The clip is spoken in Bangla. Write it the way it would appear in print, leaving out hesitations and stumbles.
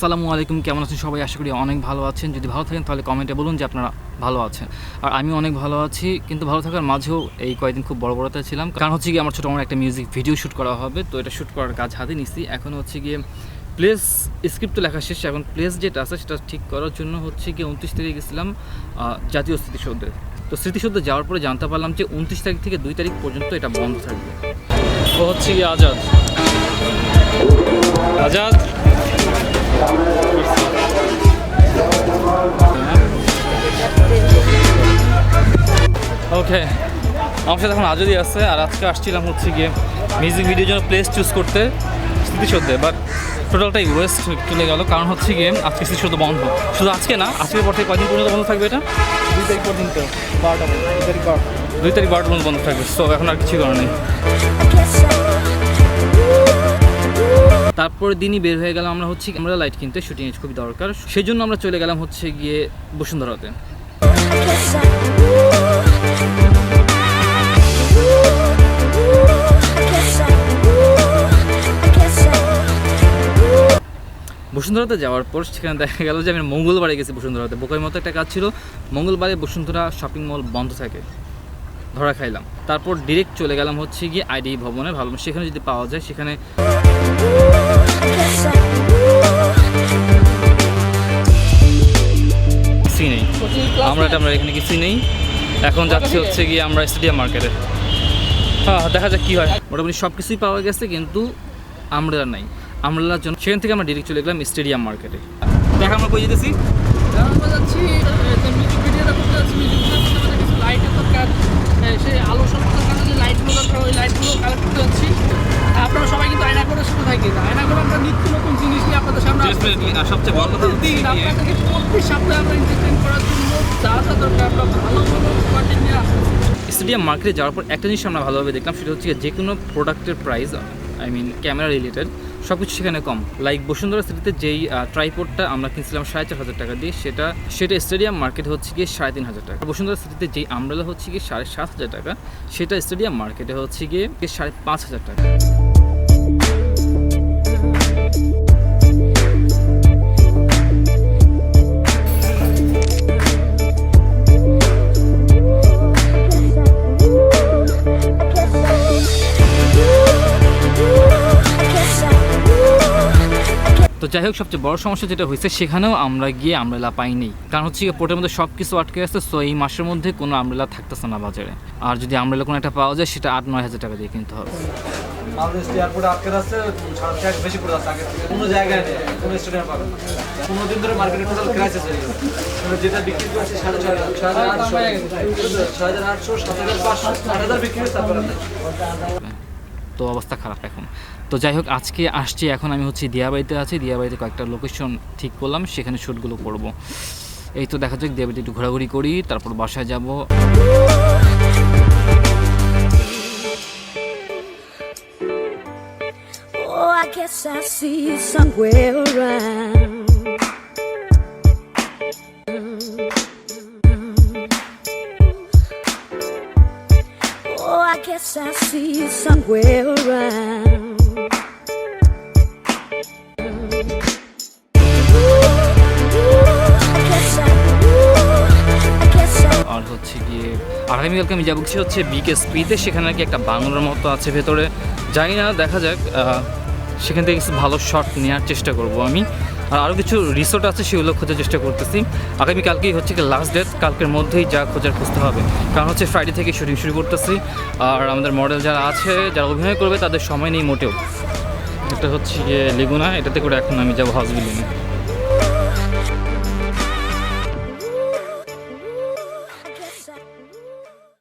আসসালামু আলাইকুম, কেমন আছেন সবাই? আশা করি অনেক ভালো আছেন। যদি ভালো থাকেন তাহলে কমেন্টে বলুন যে আপনারা ভালো আছেন। আর আমি অনেক ভালো আছি, কিন্তু ভালো থাকার মাঝেও এই কয়েকদিন খুব বড়তে ছিলাম। কারণ হচ্ছে গিয়ে আমার ছোটো একটা মিউজিক ভিডিও শ্যুট করা হবে, তো এটা শ্যুট করার কাজ হাতে নিচ্ছি। এখন হচ্ছে গিয়ে প্লেস স্ক্রিপ্ট তো লেখা শেষ, এখন প্লেস যেটা আছে সেটা ঠিক করার জন্য হচ্ছে গিয়ে 29 তারিখে গেছিলাম জাতীয় স্মৃতিসৌধে। তো স্মৃতিসৌধে যাওয়ার পরে জানতে পারলাম যে 29 তারিখ থেকে 2 তারিখ পর্যন্ত এটা বন্ধ থাকবে। তো হচ্ছে গিয়ে আজাদ ওকে, আমার সাথে এখন আজাদই আছে। আর আজকে আসছিলাম হচ্ছে গিয়ে মিউজিক ভিডিওর জন্য প্লেস চুজ করতে স্মৃতিসৌধে, বাট টোটালটাই ওয়েস্ট চলে গেল। কারণ হচ্ছে গিয়ে আজকে স্মৃতিসৌধ বন্ধ। শুধু আজকে না, আজকের পর থেকে কয়দিন পর্যন্ত বন্ধ থাকবে? এটা 2 তারিখ পর্যন্ত 2 তারিখ 12টা পর্যন্ত বন্ধ থাকবে। সো এখন আর কিছু করার নেই। তারপরে দিনই বের হয়ে গেলাম আমরা হচ্ছে আমরা লাইট কিনতে, শুটিং এর খুবই দরকার। সেই জন্য আমরা চলে গেলাম হচ্ছে গিয়ে বসুন্ধরাতে। বসুন্ধরাতে যাওয়ার পর সেখানে দেখা গেল যে আমি মঙ্গলবারে গেছি বসুন্ধরাতে। বোকার মতো একটা কাজ ছিল, মঙ্গলবারে বসুন্ধরা শপিং মল বন্ধ থাকে, ধরা খাইলাম। তারপর ডিরেক্ট চলে গেলাম হচ্ছে গিয়ে আইডি ভবনে, ভাবলাম সেখানে যদি পাওয়া যায়। সেখানে কিছুই নেই, আমরা এখানে কিছুই নেই। এখন যাচ্ছি হচ্ছে গিয়ে আমরা স্টেডিয়াম মার্কেটে। হ্যাঁ, দেখা যাক কী হয়। মোটামুটি সব কিছুই পাওয়া গেছে, কিন্তু আমব্রেলা নাই। আমব্রেলার জন্য সেখান থেকে আমরা ডিরেক্ট চলে গেলাম স্টেডিয়াম মার্কেটে। দেখা আমরা কই যেতেছি, যাচ্ছি মিউজিক ভিডিওটা করতে যাচ্ছি। কিছু লাইটের দরকার, সেই আলো সংখ্যার কারণে যে লাইটগুলো দরকার, ওই লাইটগুলো কালেক্ট করতে যাচ্ছি। আপনারা সবাই কিন্তু আয়না করে শুরু থাকি না, আয়না করে আমরা নিত্য নতুন জিনিস নিয়ে আপনাদের সামনে সবচেয়ে বড় কথা দিন আপনাদেরকে প্রত্যেক সপ্তাহে আমরা এন্টারটেইন করার জন্য যা যা দরকার আমরা ভালো ভালো কন্টেন্ট নিয়ে আসছি। স্টেডিয়াম মার্কেটে যাওয়ার পর একটা জিনিস আমরা ভালোভাবে দেখলাম, সেটা হচ্ছে যে কোনো প্রোডাক্টের প্রাইস, ক্যামেরা রিলেটেড সব কিছু সেখানে কম। লাইক বসুন্ধরা সিটিতে যেই ট্রাইপডটা আমরা কিনছিলাম 4,500 টাকা দিয়ে, সেটা স্টেডিয়াম মার্কেটে হচ্ছে গিয়ে 3,500 টাকা। বসুন্ধরা সিটিতে যেই আমব্রেলা হচ্ছে গিয়ে 7,500 টাকা, সেটা স্টেডিয়াম মার্কেটে হচ্ছে গিয়ে 5,500 টাকা। তো যাই হোক, সবচেয়ে বড় সমস্যা যেটা হয়েছে, সেখানেও আমরা গিয়ে আমব্রেলা পাইনি। কারণ হচ্ছে গিয়ে পোর্টের মধ্যে সব কিছু আটকে আসছে। সো এই মাসের মধ্যে কোনো আমব্রেলা থাকতেছে না বাজারে। আর যদি আমব্রেলা কোনো একটা পাওয়া যায়, সেটা 8-9 হাজার টাকা দিয়ে কিনতে হবে। এয়ারপোর্টে আটকে আছে, ট্যাক্স বেশি পড়ে আছে আগে থেকে। কোনো জায়গায় নেই, কোনো স্টেডিয়াম পাবেন না। 15 দিন ধরে মার্কেটে টোটাল ক্রাইসিস হয়ে গেছে। যেটা বিক্রি করছে 6,500, 7,800, 7,500, 8,000 বিক্রি হচ্ছে, তারপরে তো অবস্থা খারাপ এখন। তো যাই হোক, আজকে আসছি। এখন আমি হচ্ছে দিয়াবাড়িতে আছি। দিয়াবাড়িতে কয়েকটা লোকেশন ঠিক করলাম, সেখানে শ্যুটগুলো করব। এই তো দেখা যাক, দিয়াবাড়িতে একটু ঘোরাঘুরি করি, তারপর বাসায় যাব। Oh, I guess I see you somewhere around. Oh, I guess I see you somewhere around. আর হচ্ছে গিয়ে আগামীকালকে আমি যাবো হচ্ছে বিকেএসপিতে। সেখানে নাকি একটা বাংলার মতো আছে ভেতরে, জানি না, দেখা যাক। সেখান থেকে কিছু ভালো শট নেওয়ার চেষ্টা করব আমি। আর আরও কিছু রিসোর্ট আছে, সেগুলো খোঁজার চেষ্টা করতেছি। আগামীকালকেই হচ্ছে কি লাস্ট ডেট, কালকের মধ্যেই যা খুঁজতে হবে। কারণ হচ্ছে ফ্রাইডে থেকে শুটিং শুরু করতেছি। আর আমাদের মডেল যারা আছে, যারা অভিনয় করবে, তাদের সময় নেই মোটেও। এটা হচ্ছে গিয়ে লেগুনা, এটাতে করে এখন আমি যাবো হাউস বিল্ডিংয়ে।